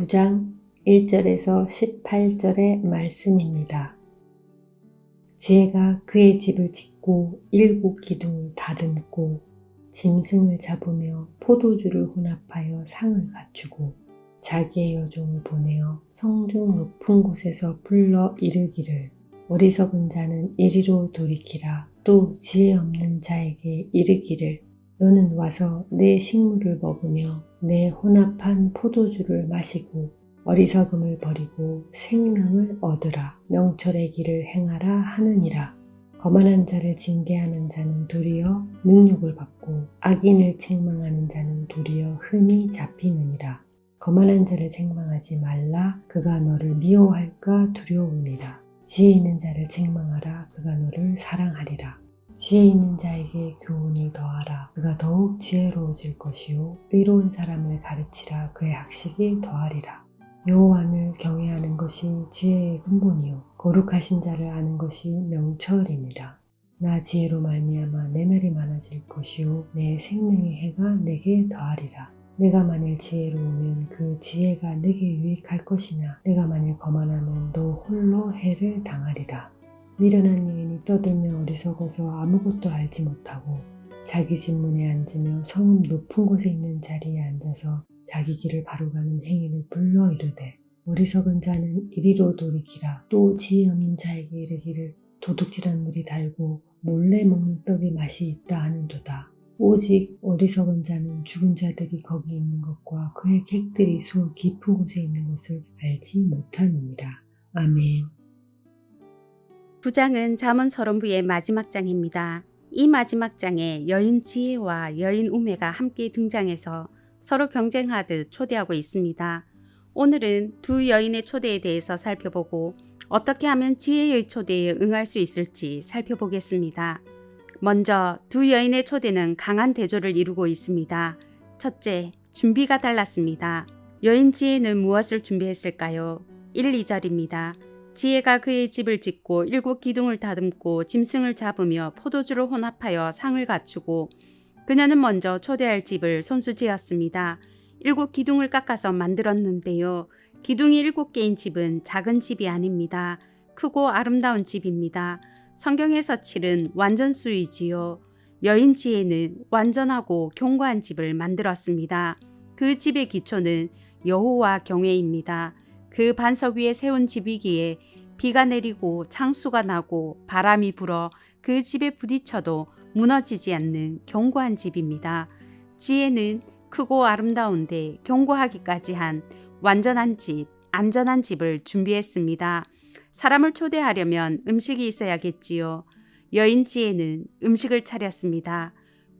9장 1절에서 18절의 말씀입니다. 지혜가 그의 집을 짓고 7 기둥을 다듬고 짐승을 잡으며 포도주를 혼합하여 상을 갖추고 자기의 여종을 보내어 성중 높은 곳에서 불러 이르기를 어리석은 자는 이리로 돌이키라. 또 지혜 없는 자에게 이르기를 너는 와서 내 식물을 먹으며 내 혼합한 포도주를 마시고 어리석음을 버리고 생명을 얻으라. 명철의 길을 행하라 하느니라. 거만한 자를 징계하는 자는 도리어 능욕을 받고 악인을 책망하는 자는 도리어 흠이 잡히느니라. 거만한 자를 책망하지 말라. 그가 너를 미워할까 두려우니라. 지혜 있는 자를 책망하라. 그가 너를 사랑하리라. 지혜 있는 자에게 교훈을 더하라. 그가 더욱 지혜로워질 것이요 의로운 사람을 가르치라. 그의 학식이 더하리라. 여호와를 경외하는 것이 지혜의 근본이요 거룩하신 자를 아는 것이 명철이니라. 나 지혜로 말미암아 내 날이 많아질 것이요 내 생명의 해가 내게 더하리라. 내가 만일 지혜로우면 그 지혜가 내게 유익할 것이나 내가 만일 거만하면 너 홀로 해를 당하리라. 미련한 여인이 떠들며 어리석어서 아무것도 알지 못하고 자기 집 문에 앉으며 성읍 높은 곳에 있는 자리에 앉아서 자기 길을 바로 가는 행위를 불러 이르되 어리석은 자는 이리로 돌이키라. 또 지혜 없는 자에게 이르기를 도둑질한 물이 달고 몰래 먹는 떡의 맛이 있다 하는도다. 오직 어리석은 자는 죽은 자들이 거기 있는 것과 그의 객들이 수어 깊은 곳에 있는 것을 알지 못하느니라. 아멘. 9장은 잠언 서론부의 마지막 장입니다. 이 마지막 장에 여인 지혜와 여인 우매가 함께 등장해서 서로 경쟁하듯 초대하고 있습니다. 오늘은 두 여인의 초대에 대해서 살펴보고 어떻게 하면 지혜의 초대에 응할 수 있을지 살펴보겠습니다. 먼저 두 여인의 초대는 강한 대조를 이루고 있습니다. 첫째, 준비가 달랐습니다. 여인 지혜는 무엇을 준비했을까요? 1, 2절입니다. 지혜가 그의 집을 짓고 7 기둥을 다듬고 짐승을 잡으며 포도주를 혼합하여 상을 갖추고 그녀는 먼저 초대할 집을 손수지었습니다. 7 기둥을 깎아서 만들었는데요. 기둥이 7개인 집은 작은 집이 아닙니다. 크고 아름다운 집입니다. 성경에서 칠은 완전수이지요. 여인 지혜는 완전하고 견고한 집을 만들었습니다. 그 집의 기초는 여호와 경외입니다. 그 반석 위에 세운 집이기에 비가 내리고 창수가 나고 바람이 불어 그 집에 부딪혀도 무너지지 않는 견고한 집입니다. 지혜는 크고 아름다운데 견고하기까지 한 완전한 집, 안전한 집을 준비했습니다. 사람을 초대하려면 음식이 있어야겠지요. 여인 지혜는 음식을 차렸습니다.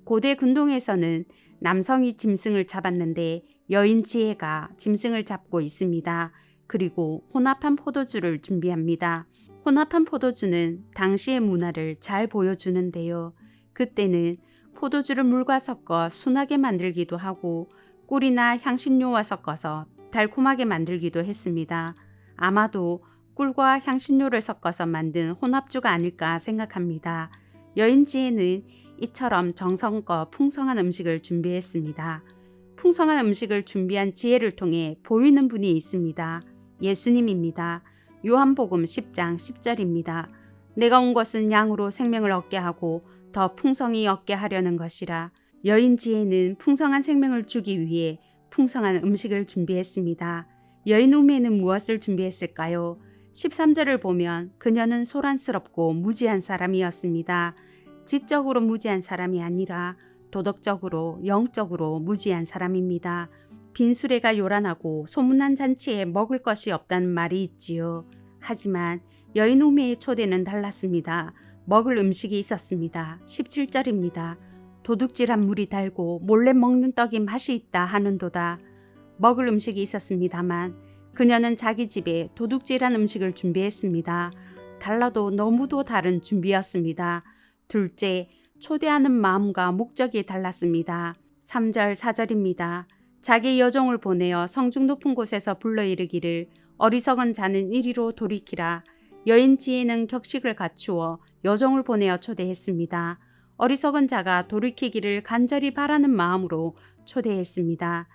고대 근동에서는 남성이 짐승을 잡았는데 여인 지혜가 짐승을 잡고 있습니다. 그리고 혼합한 포도주를 준비합니다. 혼합한 포도주는 당시의 문화를 잘 보여주는데요. 그때는 포도주를 물과 섞어 순하게 만들기도 하고 꿀이나 향신료와 섞어서 달콤하게 만들기도 했습니다. 아마도 꿀과 향신료를 섞어서 만든 혼합주가 아닐까 생각합니다. 여인 지혜는 이처럼 정성껏 풍성한 음식을 준비했습니다. 풍성한 음식을 준비한 지혜를 통해 보이는 분이 있습니다. 예수님입니다. 요한복음 10장 10절입니다. 내가 온 것은 양으로 생명을 얻게 하고 더 풍성히 얻게 하려는 것이라. 여인 지혜는 풍성한 생명을 주기 위해 풍성한 음식을 준비했습니다. 여인 우매는 무엇을 준비했을까요? 13절을 보면 그녀는 소란스럽고 무지한 사람이었습니다. 지적으로 무지한 사람이 아니라 도덕적으로 영적으로 무지한 사람입니다. 빈수레가 요란하고 소문난 잔치에 먹을 것이 없다는 말이 있지요. 하지만 여인 우매의 초대는 달랐습니다. 먹을 음식이 있었습니다. 17절입니다. 도둑질한 물이 달고 몰래 먹는 떡이 맛이 있다 하는도다. 먹을 음식이 있었습니다만 그녀는 자기 집에 도둑질한 음식을 준비했습니다. 달라도 너무도 다른 준비였습니다. 둘째, 초대하는 마음과 목적이 달랐습니다. 3절, 4절입니다. 자기 여종을 보내어 성중 높은 곳에서 불러 이르기를 어리석은 자는 이리로 돌이키라. 여인 지혜는 격식을 갖추어 여종을 보내어 초대했습니다. 어리석은 자가 돌이키기를 간절히 바라는 마음으로 초대했습니다.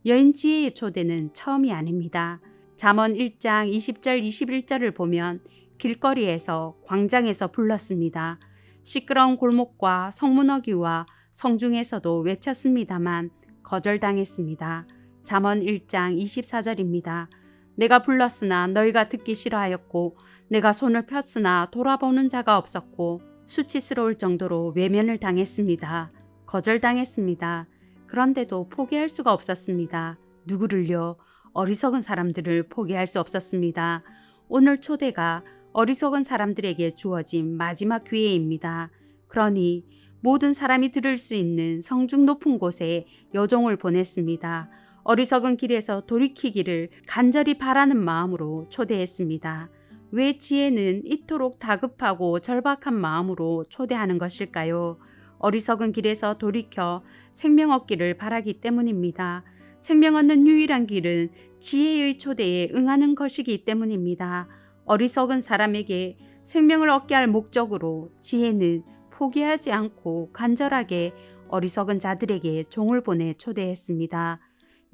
여인 지혜의 초대는 처음이 아닙니다. 잠언 1장 20절 21절을 보면 길거리에서 광장에서 불렀습니다. 시끄러운 골목과 성문어귀와 성중에서도 외쳤습니다만 거절당했습니다. 잠언 1장 24절입니다. 내가 불렀으나 너희가 듣기 싫어하였고 내가 손을 폈으나 돌아보는 자가 없었고 수치스러울 정도로 외면을 당했습니다. 거절당했습니다. 그런데도 포기할 수가 없었습니다. 누구를요? 어리석은 사람들을 포기할 수 없었습니다. 오늘 초대가 어리석은 사람들에게 주어진 마지막 기회입니다. 그러니 모든 사람이 들을 수 있는 성중 높은 곳에 여종을 보냈습니다. 어리석은 길에서 돌이키기를 간절히 바라는 마음으로 초대했습니다. 왜 지혜는 이토록 다급하고 절박한 마음으로 초대하는 것일까요? 어리석은 길에서 돌이켜 생명 얻기를 바라기 때문입니다. 생명 얻는 유일한 길은 지혜의 초대에 응하는 것이기 때문입니다. 어리석은 사람에게 생명을 얻게 할 목적으로 지혜는 포기하지 않고 간절하게 어리석은 자들에게 종을 보내 초대했습니다.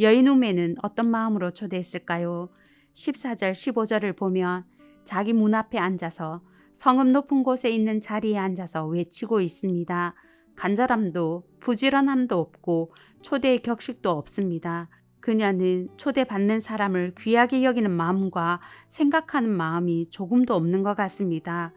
여인 우매는 어떤 마음으로 초대했을까요? 14절 15절을 보면 자기 문 앞에 앉아서 성읍 높은 곳에 있는 자리에 앉아서 외치고 있습니다. 간절함도 부지런함도 없고 초대의 격식도 없습니다. 그녀는 초대받는 사람을 귀하게 여기는 마음과 생각하는 마음이 조금도 없는 것 같습니다.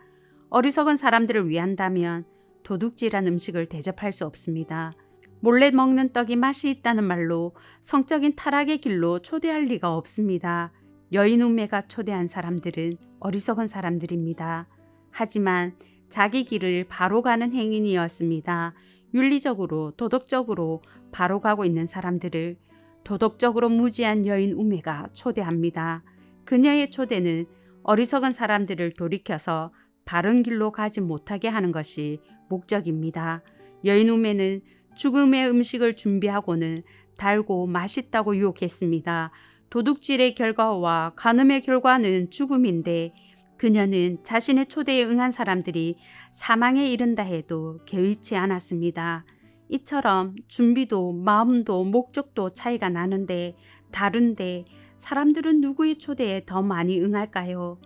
어리석은 사람들을 위한다면 도둑질한 음식을 대접할 수 없습니다. 몰래 먹는 떡이 맛이 있다는 말로 성적인 타락의 길로 초대할 리가 없습니다. 여인 우매가 초대한 사람들은 어리석은 사람들입니다. 하지만 자기 길을 바로 가는 행인이었습니다. 윤리적으로 도덕적으로 바로 가고 있는 사람들을 도덕적으로 무지한 여인 우매가 초대합니다. 그녀의 초대는 어리석은 사람들을 돌이켜서 바른 길로 가지 못하게 하는 것이 목적입니다. 여인 우매는 죽음의 음식을 준비하고는 달고 맛있다고 유혹했습니다. 도둑질의 결과와 간음의 결과는 죽음인데 그녀는 자신의 초대에 응한 사람들이 사망에 이른다 해도 개의치 않았습니다. 이처럼 준비도 마음도 목적도 차이가 나는데 다른데 사람들은 누구의 초대에 더 많이 응할까요?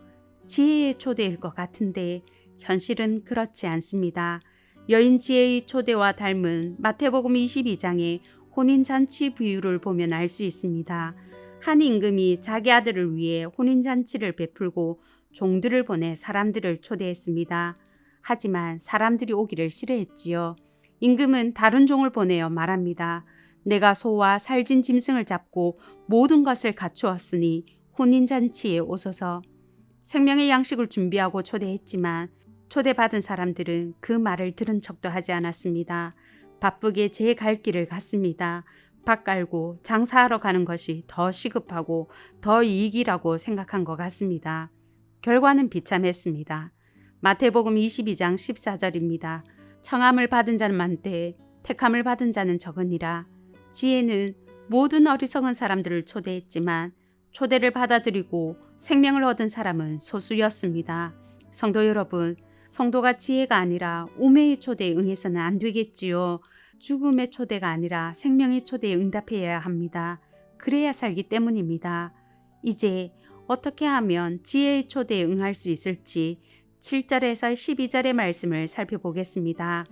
지혜의 초대일 것 같은데 현실은 그렇지 않습니다. 여인 지혜의 초대와 닮은 마태복음 22장의 혼인잔치 비유를 보면 알 수 있습니다. 한 임금이 자기 아들을 위해 혼인잔치를 베풀고 종들을 보내 사람들을 초대했습니다. 하지만 사람들이 오기를 싫어했지요. 임금은 다른 종을 보내어 말합니다. 내가 소와 살진 짐승을 잡고 모든 것을 갖추었으니 혼인잔치에 오소서. 생명의 양식을 준비하고 초대했지만 초대받은 사람들은 그 말을 들은 척도 하지 않았습니다. 바쁘게 제 갈 길을 갔습니다. 밥 깔고 장사하러 가는 것이 더 시급하고 더 이익이라고 생각한 것 같습니다. 결과는 비참했습니다. 마태복음 22장 14절입니다. 청함을 받은 자는 많되 택함을 받은 자는 적으니라. 지혜는 모든 어리석은 사람들을 초대했지만 초대를 받아들이고 생명을 얻은 사람은 소수였습니다. 성도 여러분, 성도가 지혜가 아니라 우매의 초대에 응해서는 안 되겠지요. 죽음의 초대가 아니라 생명의 초대에 응답해야 합니다. 그래야 살기 때문입니다. 이제 어떻게 하면 지혜의 초대에 응할 수 있을지 7절에서 12절의 말씀을 살펴보겠습니다.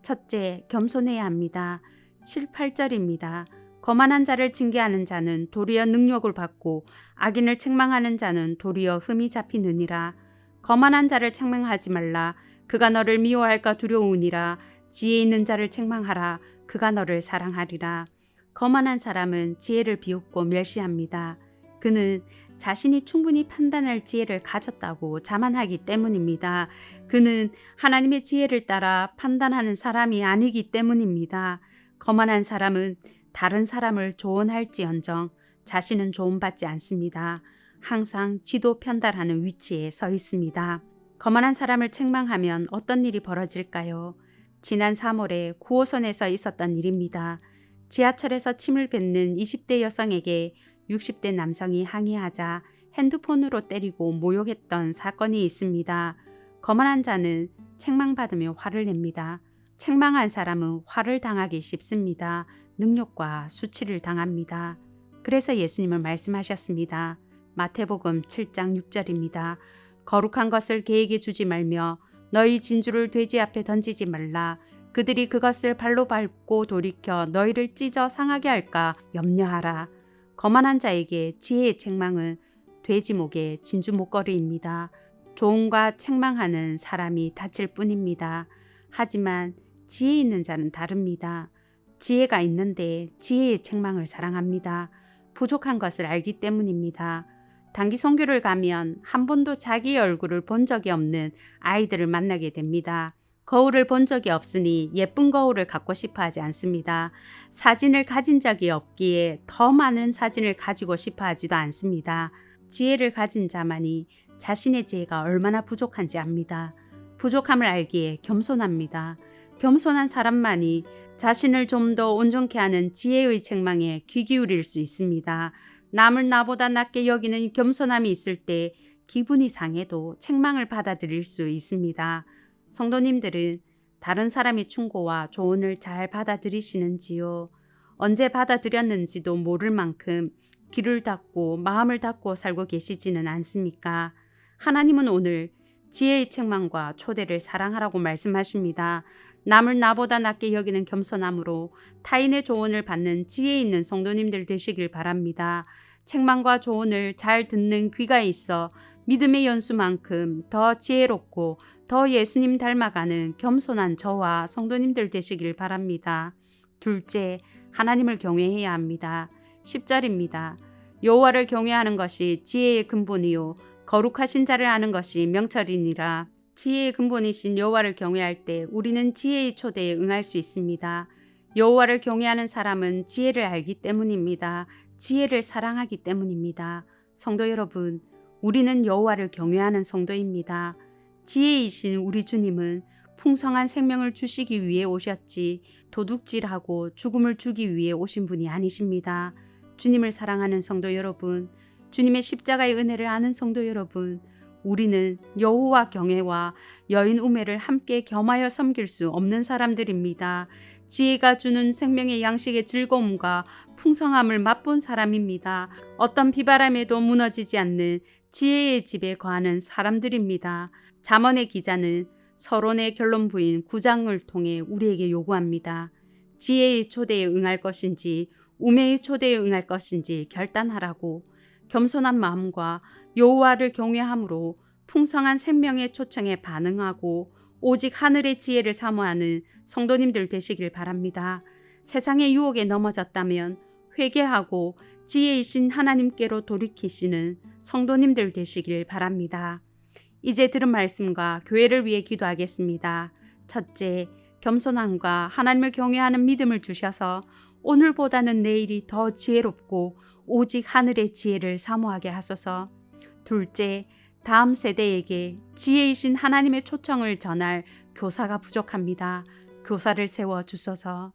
첫째, 겸손해야 합니다. 7, 8절입니다. 거만한 자를 징계하는 자는 도리어 능력을 받고 악인을 책망하는 자는 도리어 흠이 잡히느니라. 거만한 자를 책망하지 말라. 그가 너를 미워할까 두려우니라. 지혜 있는 자를 책망하라. 그가 너를 사랑하리라. 거만한 사람은 지혜를 비웃고 멸시합니다. 그는 자신이 충분히 판단할 지혜를 가졌다고 자만하기 때문입니다. 그는 하나님의 지혜를 따라 판단하는 사람이 아니기 때문입니다. 거만한 사람은 다른 사람을 조언할지언정 자신은 조언받지 않습니다. 항상 지도 편달하는 위치에 서 있습니다. 거만한 사람을 책망하면 어떤 일이 벌어질까요? 지난 3월에 9호선에서 있었던 일입니다. 지하철에서 침을 뱉는 20대 여성에게 60대 남성이 항의하자 핸드폰으로 때리고 모욕했던 사건이 있습니다. 거만한 자는 책망받으며 화를 냅니다. 책망한 사람은 화를 당하기 쉽습니다. 능력과 수치를 당합니다. 그래서 예수님은 말씀하셨습니다. 마태복음 7장 6절입니다. 거룩한 것을 개에게 주지 말며 너희 진주를 돼지 앞에 던지지 말라. 그들이 그것을 발로 밟고 돌이켜 너희를 찢어 상하게 할까 염려하라. 거만한 자에게 지혜의 책망은 돼지 목의 진주 목걸이입니다. 조언과 책망하는 사람이 다칠 뿐입니다. 하지만 지혜 있는 자는 다릅니다. 지혜가 있는데 지혜의 책망을 사랑합니다. 부족한 것을 알기 때문입니다. 단기 선교를 가면 한 번도 자기의 얼굴을 본 적이 없는 아이들을 만나게 됩니다. 거울을 본 적이 없으니 예쁜 거울을 갖고 싶어 하지 않습니다. 사진을 가진 적이 없기에 더 많은 사진을 가지고 싶어 하지도 않습니다. 지혜를 가진 자만이 자신의 지혜가 얼마나 부족한지 압니다. 부족함을 알기에 겸손합니다. 겸손한 사람만이 자신을 좀 더 온전케 하는 지혜의 책망에 귀 기울일 수 있습니다. 남을 나보다 낮게 여기는 겸손함이 있을 때 기분이 상해도 책망을 받아들일 수 있습니다. 성도님들은 다른 사람의 충고와 조언을 잘 받아들이시는지요? 언제 받아들였는지도 모를 만큼 귀를 닫고 마음을 닫고 살고 계시지는 않습니까? 하나님은 오늘 지혜의 책망과 초대를 사랑하라고 말씀하십니다. 남을 나보다 낮게 여기는 겸손함으로 타인의 조언을 받는 지혜 있는 성도님들 되시길 바랍니다. 책망과 조언을 잘 듣는 귀가 있어 믿음의 연수만큼 더 지혜롭고 더 예수님 닮아가는 겸손한 저와 성도님들 되시길 바랍니다. 둘째, 하나님을 경외해야 합니다. 10절입니다. 여호와를 경외하는 것이 지혜의 근본이요 거룩하신 자를 아는 것이 명철이니라. 지혜의 근본이신 여호와를 경외할 때 우리는 지혜의 초대에 응할 수 있습니다. 여호와를 경외하는 사람은 지혜를 알기 때문입니다. 지혜를 사랑하기 때문입니다. 성도 여러분, 우리는 여호와를 경외하는 성도입니다. 지혜이신 우리 주님은 풍성한 생명을 주시기 위해 오셨지 도둑질하고 죽음을 주기 위해 오신 분이 아니십니다. 주님을 사랑하는 성도 여러분, 주님의 십자가의 은혜를 아는 성도 여러분, 우리는 여호와 경외와 여인 우매를 함께 겸하여 섬길 수 없는 사람들입니다. 지혜가 주는 생명의 양식의 즐거움과 풍성함을 맛본 사람입니다. 어떤 비바람에도 무너지지 않는 지혜의 집에 거하는 사람들입니다. 잠언의 기자는 서론의 결론 부인 9장을 통해 우리에게 요구합니다. 지혜의 초대에 응할 것인지 우매의 초대에 응할 것인지 결단하라고. 겸손한 마음과 여호와를 경외함으로 풍성한 생명의 초청에 반응하고 오직 하늘의 지혜를 사모하는 성도님들 되시길 바랍니다. 세상의 유혹에 넘어졌다면 회개하고 지혜이신 하나님께로 돌이키시는 성도님들 되시길 바랍니다. 이제 들은 말씀과 교회를 위해 기도하겠습니다. 첫째, 겸손함과 하나님을 경외하는 믿음을 주셔서 오늘보다는 내일이 더 지혜롭고 오직 하늘의 지혜를 사모하게 하소서. 둘째, 다음 세대에게 지혜이신 하나님의 초청을 전할 교사가 부족합니다. 교사를 세워 주소서.